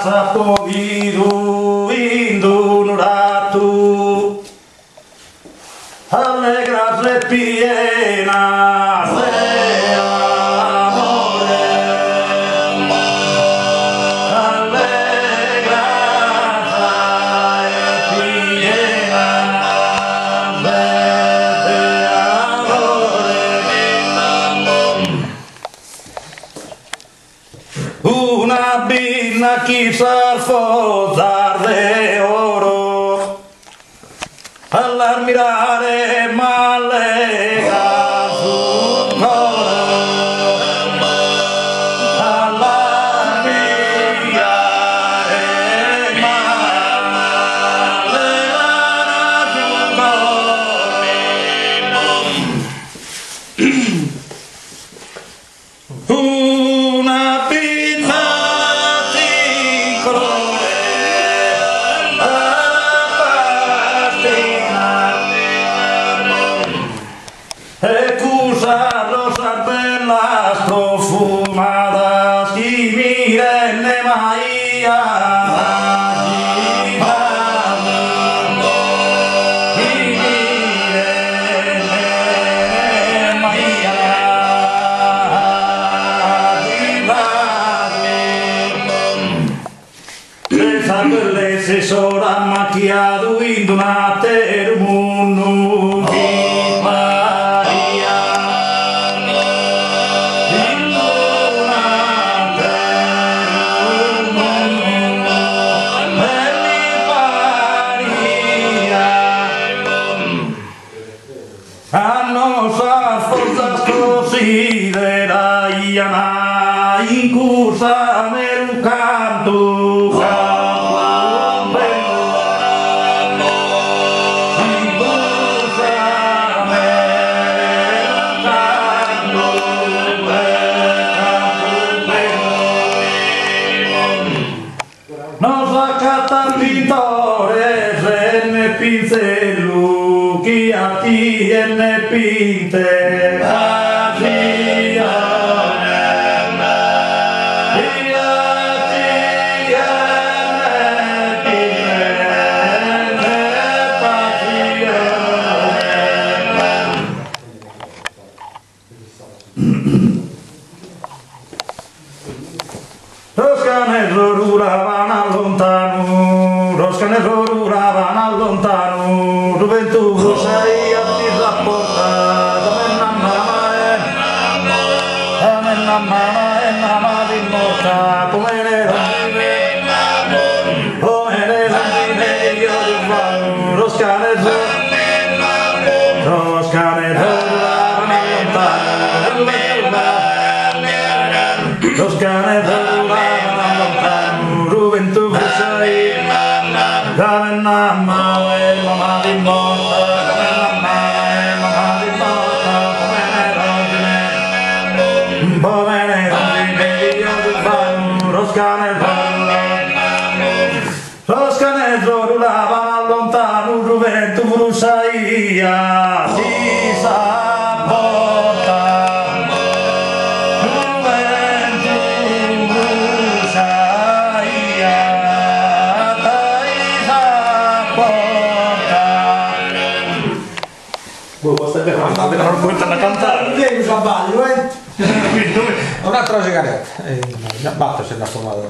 sapo vidu indunuratu allegra se piena se amore allegra se piena se amore una binna chissà sposar de oro all'ammirare mallega sul coro all'ammirare mallega sul coro una pinna di colore e cusa rosas bellas profumadas y mirenne María quelle se sono macchiato in una termunu di Maria in una termunu di Maria hanno sa forza così della Iana in cursa nel canto non sa cata pintore se ne pinzellu chi a ti e ne pinte a ti Roscanello ruravano lontano, Roscanello ruravano lontano, gioventù sei a ti rapportata, mamma e mamma di morta, come le rondine io ti fanno, Roscanello ruravano lontano, Roscanello gioventù sei come mamma e mamma di morta, come mamma e mamma di morta, come le rondine io ti fanno, Roscanello rulavano lontano, gioventù sei si sa porta. Non puoi cantare. Devi sbaglio, Un'altra sigaretta. Basta se la fumata.